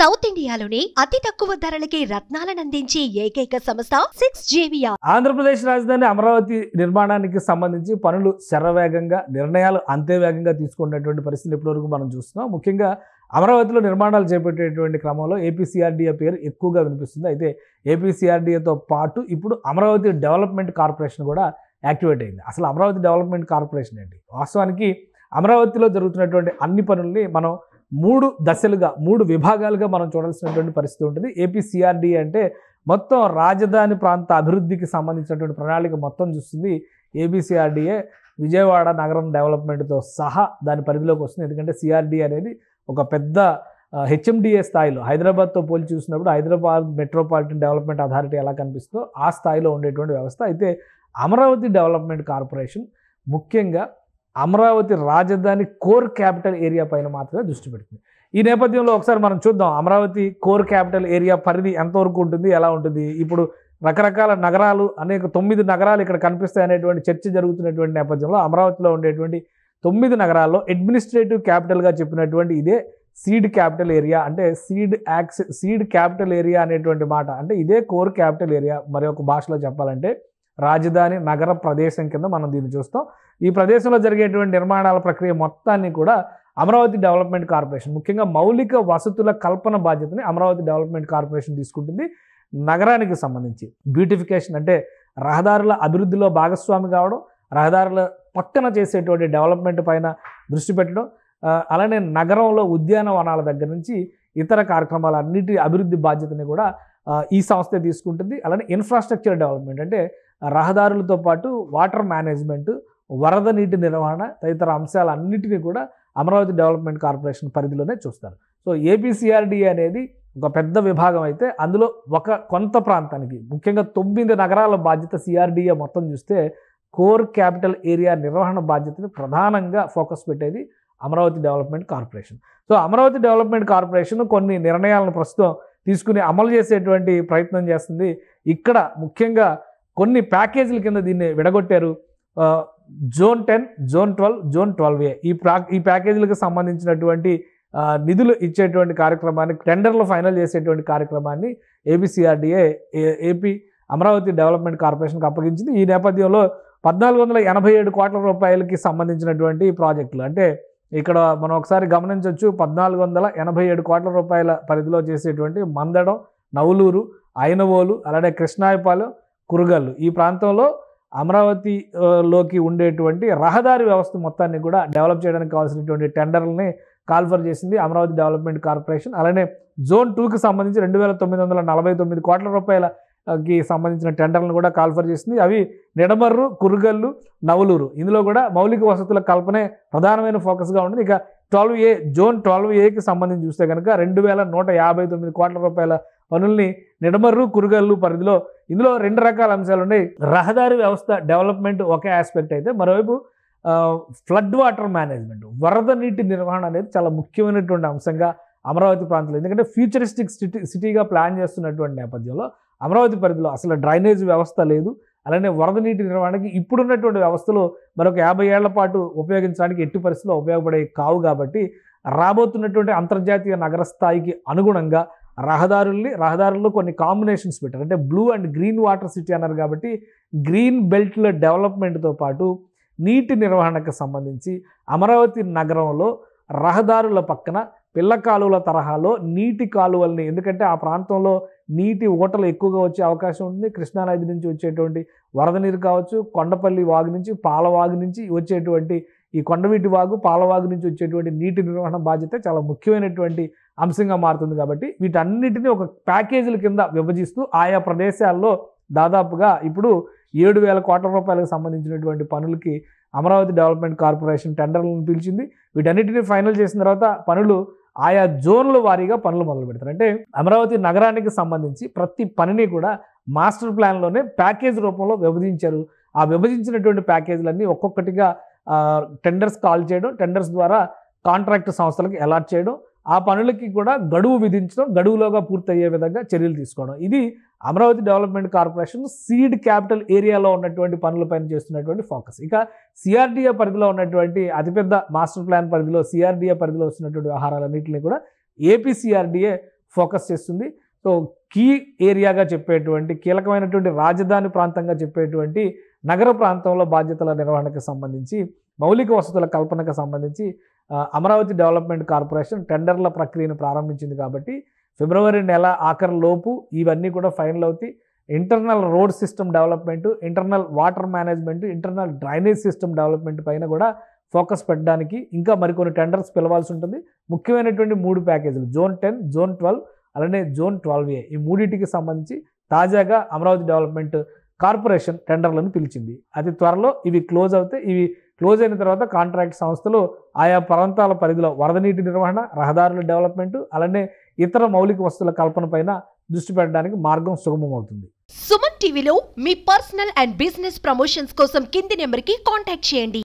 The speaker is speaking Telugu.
సౌత్ ఇండియాలోనే అతి తక్కువ ధరలకి రత్నాలనందించే ఏకైక సంస్థ 6JVR. ఆంధ్రప్రదేశ్ రాజధాని అమరావతి నిర్మాణానికి సంబంధించి పనులు శరవేగంగా, నిర్ణయాలు అంతే వేగంగా తీసుకున్నటువంటి పరిస్థితి ఇప్పటివరకు మనం చూస్తున్నాం. ముఖ్యంగా అమరావతిలో నిర్మాణాలు చేపట్టేటువంటి క్రమంలో ఏపీసీఆర్డీఏ పేరు ఎక్కువగా వినిపిస్తుంది. అయితే ఏపీసీఆర్డీఏతో పాటు ఇప్పుడు అమరావతి డెవలప్మెంట్ కార్పొరేషన్ కూడా యాక్టివేట్ అయింది. అసలు అమరావతి డెవలప్మెంట్ కార్పొరేషన్ ఏంటి? వాస్తవానికి అమరావతిలో జరుగుతున్నటువంటి అన్ని పనుల్ని మనం 3 దశలుగా, 3 విభాగాలుగా మనం చూడాల్సినటువంటి పరిస్థితి ఉంటుంది. ఏపీసీఆర్డీఏ అంటే మొత్తం రాజధాని ప్రాంత అభివృద్ధికి సంబంధించినటువంటి ప్రణాళిక మొత్తం చూస్తుంది. ఏపీసీఆర్డీఏ విజయవాడ నగరం డెవలప్మెంట్తో సహా దాని పరిధిలోకి వస్తుంది. ఎందుకంటే సిఆర్డీఏ అనేది ఒక పెద్ద హెచ్ఎండిఏ స్థాయిలో, హైదరాబాద్తో పోల్చి చూసినప్పుడు హైదరాబాద్ మెట్రోపాలిటన్ డెవలప్మెంట్ అథారిటీ ఎలా కనిపిస్తుందో ఆ స్థాయిలో ఉండేటువంటి వ్యవస్థ. అయితే అమరావతి డెవలప్మెంట్ కార్పొరేషన్ ముఖ్యంగా అమరావతి రాజధాని కోర్ క్యాపిటల్ ఏరియా పైన మాత్రమే దృష్టి పెడుతుంది. ఈ నేపథ్యంలో ఒకసారి మనం చూద్దాం అమరావతి కోర్ క్యాపిటల్ ఏరియా పరిధి ఎంతవరకు ఉంటుంది, ఎలా ఉంటుంది. ఇప్పుడు రకరకాల నగరాలు, అనేక 9 నగరాలు ఇక్కడ కనిపిస్తాయి అనేటువంటి చర్చ జరుగుతున్నటువంటి నేపథ్యంలో అమరావతిలో ఉండేటువంటి 9 నగరాల్లో అడ్మినిస్ట్రేటివ్ క్యాపిటల్గా చెప్పినటువంటి ఇదే సీడ్ క్యాపిటల్ ఏరియా. అంటే సీడ్ క్యాపిటల్ ఏరియా అనేటువంటి మాట అంటే ఇదే కోర్ క్యాపిటల్ ఏరియా. మరి ఒక భాషలో చెప్పాలంటే రాజధాని నగర ప్రదేశం కింద మనం దీన్ని చూస్తాం. ఈ ప్రదేశంలో జరిగేటువంటి నిర్మాణాల ప్రక్రియ మొత్తాన్ని కూడా అమరావతి డెవలప్మెంట్ కార్పొరేషన్, ముఖ్యంగా మౌలిక వసతుల కల్పన బాధ్యతని అమరావతి డెవలప్మెంట్ కార్పొరేషన్ తీసుకుంటుంది. నగరానికి సంబంధించి బ్యూటిఫికేషన్ అంటే రహదారుల అభివృద్ధిలో భాగస్వామి కావడం, రహదారుల పక్కన చేసేటువంటి డెవలప్మెంట్ పైన దృష్టి పెట్టడం, అలానే నగరంలో ఉద్యానవనాల దగ్గర నుంచి ఇతర కార్యక్రమాలన్నిటి అభివృద్ధి బాధ్యతని కూడా ఈ సంస్థే తీసుకుంటుంది. అలానే ఇన్ఫ్రాస్ట్రక్చర్ డెవలప్మెంట్ అంటే రహదారులతో పాటు వాటర్ మేనేజ్మెంట్, వరద నీటి నిర్వహణ తదితర అంశాలన్నిటినీ కూడా అమరావతి డెవలప్మెంట్ కార్పొరేషన్ పరిధిలోనే చూస్తారు. సో ఏపీసీఆర్డీఏ అనేది ఒక పెద్ద విభాగం అయితే అందులో కొంత ప్రాంతానికి, ముఖ్యంగా 9 నగరాల బాధ్యత సిఆర్డీఏ మొత్తం చూస్తే కోర్ క్యాపిటల్ ఏరియా నిర్వహణ బాధ్యతని ప్రధానంగా ఫోకస్ పెట్టేది Amaravati development corporation. So Amaravati development corporation కొన్ని నిర్ణయాలను ప్రస్తుతం తీసుకుని అమలు చేసేటువంటి ప్రయత్నం చేస్తుంది. ఇక్కడ ముఖ్యంగా కొన్ని ప్యాకేజీల కింద దీన్ని విడగొట్టారు. జోన్ 10, జోన్ 12, జోన్ 12A ఈ ప్యాకేజీలకు సంబంధించినటువంటి నిధులు ఇచ్చేటువంటి కార్యక్రమాన్ని, టెండర్లు ఫైనల్ చేసేటువంటి కార్యక్రమాన్ని ఏపీసీఆర్డీఏ అమరావతి డెవలప్మెంట్ కార్పొరేషన్కి అప్పగించింది. ఈ నేపథ్యంలో 1487 కోట్ల రూపాయలకి సంబంధించినటువంటి ప్రాజెక్టులు, అంటే ఇక్కడ మనం ఒకసారి గమనించవచ్చు, 1487 కోట్ల రూపాయల పరిధిలో చేసేటువంటి మందడం, నవలూరు, ఐనవోలు, అలానే కృష్ణాయపాలెం, కురుగల్లు ఈ ప్రాంతంలో అమరావతిలోకి ఉండేటువంటి రహదారి వ్యవస్థ మొత్తాన్ని కూడా డెవలప్ చేయడానికి కావాల్సినటువంటి టెండర్లని కాల్ఫర్ చేసింది అమరావతి డెవలప్మెంట్ కార్పొరేషన్. అలానే జోన్ 2కి సంబంధించి 2949 కోట్ల రూపాయలకి సంబంధించిన టెండర్లను కూడా కాల్ఫర్ చేసింది. అవి నిడమర్రు, కురుగల్లు, నవలూరు. ఇందులో కూడా మౌలిక వసతుల కల్పనే ప్రధానమైన ఫోకస్గా ఉంటుంది. ఇక 12A జోన్ 12Aకి సంబంధించి చూస్తే కనుక 2159 కోట్ల రూపాయల పనుల్ని నిడమర్రు, కురుగల్లు పరిధిలో, ఇందులో 2 రకాల అంశాలు ఉన్నాయి. రహదారి వ్యవస్థ డెవలప్మెంట్ ఒక ఆస్పెక్ట్ అయితే, మరోవైపు ఫ్లడ్ వాటర్ మేనేజ్మెంట్, వరద నీటి నిర్వహణ అనేది చాలా ముఖ్యమైనటువంటి అంశంగా అమరావతి ప్రాంతంలో, ఎందుకంటే ఫ్యూచరిస్టిక్ సిటీగా ప్లాన్ చేస్తున్నటువంటి నేపథ్యంలో అమరావతి పరిధిలో అసలు డ్రైనేజ్ వ్యవస్థ లేదు. అలానే వరద నీటి నిర్వహణకి ఇప్పుడున్నటువంటి వ్యవస్థలో మరొక 50 ఏళ్ల పాటు ఉపయోగించడానికి ఎట్టి పరిస్థితుల్లో ఉపయోగపడే కావు. కాబట్టి రాబోతున్నటువంటి అంతర్జాతీయ నగర స్థాయికి అనుగుణంగా రహదారుల్లో కొన్ని కాంబినేషన్స్ పెట్టారు. అంటే blue and green water city అన్నారు కాబట్టి గ్రీన్ బెల్ట్ల డెవలప్మెంట్తో పాటు నీటి నిర్వహణకు సంబంధించి అమరావతి నగరంలో రహదారుల పక్కన పిల్ల కాలువల తరహాలో నీటి కాలువల్ని, ఎందుకంటే ఆ ప్రాంతంలో నీటి ఊటలు ఎక్కువగా వచ్చే అవకాశం ఉంటుంది. కృష్ణానది నుంచి వచ్చేటువంటి వరద నీరు కావచ్చు, కొండపల్లి వాగు నుంచి, పాలవాగు నుంచి వచ్చేటువంటి ఈ కొండవీటి వాగు, పాలవాగు నుంచి వచ్చేటువంటి నీటి నిర్వహణ బాధ్యత చాలా ముఖ్యమైనటువంటి అంశంగా మారుతుంది. కాబట్టి వీటన్నిటిని ఒక ప్యాకేజీల కింద విభజిస్తూ ఆయా ప్రదేశాల్లో దాదాపుగా ఇప్పుడు 7,000 కోట్ల రూపాయలకు సంబంధించినటువంటి పనులకి అమరావతి డెవలప్మెంట్ కార్పొరేషన్ టెండర్లను పిలిచింది. వీటన్నిటిని ఫైనల్ చేసిన తర్వాత పనులు ఆయా జోన్ల వారీగా పనులు మొదలు పెడతారు. అంటే అమరావతి నగరానికి సంబంధించి ప్రతి పనిని కూడా మాస్టర్ ప్లాన్లోనే ప్యాకేజ్ రూపంలో విభజించారు. ఆ విభజించినటువంటి ప్యాకేజీలన్నీ ఒక్కొక్కటిగా టెండర్స్ కాల్ చేయడం, టెండర్స్ ద్వారా కాంట్రాక్ట్ సంస్థలకు అలాట్ చేయడం, ఆ పనులకి కూడా గడువు విధించడం, గడువులోగా పూర్తయ్యే విధంగా చర్యలు తీసుకోవడం. ఇది Amaravati development corporation seed capital ఏరియాలో ఉన్నటువంటి పనులపైన చేస్తున్నటువంటి ఫోకస్. ఇక సిఆర్డీఏ పరిధిలో ఉన్నటువంటి అతిపెద్ద మాస్టర్ ప్లాన్ పరిధిలో సిఆర్డీఏ పరిధిలో వస్తున్నటువంటి వ్యవహారాలన్నింటినీ కూడా ఏపీసీఆర్డీఏ ఫోకస్ చేస్తుంది. సో కీ ఏరియాగా చెప్పేటువంటి కీలకమైనటువంటి రాజధాని ప్రాంతంగా చెప్పేటువంటి నగర ప్రాంతంలో బాధ్యతల నిర్వహణకు సంబంధించి మౌలిక వసతుల కల్పనకు సంబంధించి అమరావతి డెవలప్మెంట్ కార్పొరేషన్ టెండర్ల ప్రక్రియను ప్రారంభించింది. కాబట్టి ఫిబ్రవరి నెల ఆఖరిలోపు ఇవన్నీ కూడా ఫైనల్ అవుతాయి. Internal road system development, internal water management, internal drainage system development పైన కూడా ఫోకస్ పెట్టడానికి ఇంకా మరికొన్ని టెండర్స్ పిలవాల్సి ఉంటుంది. ముఖ్యమైనటువంటి 3 ప్యాకేజీలు జోన్ 10, జోన్ 12 అలానే జోన్ 12A ఈ మూడింటికి సంబంధించి తాజాగా అమరావతి డెవలప్మెంట్ కార్పొరేషన్ టెండర్లను పిలిచింది. అతి త్వరలో ఇవి క్లోజ్ అవుతాయి. ఇవి క్లోజ్ అయిన తర్వాత కాంట్రాక్ట్ సంస్థలు ఆయా ప్రాంతాల పరిధిలో వరద నీటి నిర్వహణ, రహదారుల డెవలప్మెంట్ అలానే ఇతర మౌలిక వసతుల కల్పన పైన దృష్టి పెట్టడానికి మార్గం సుగమమవుతుంది. సుమన్ టీవీలో మీ పర్సనల్ అండ్ బిజినెస్ ప్రమోషన్స్ కోసం కింది నెంబర్కి కాంటాక్ట్ చేయండి.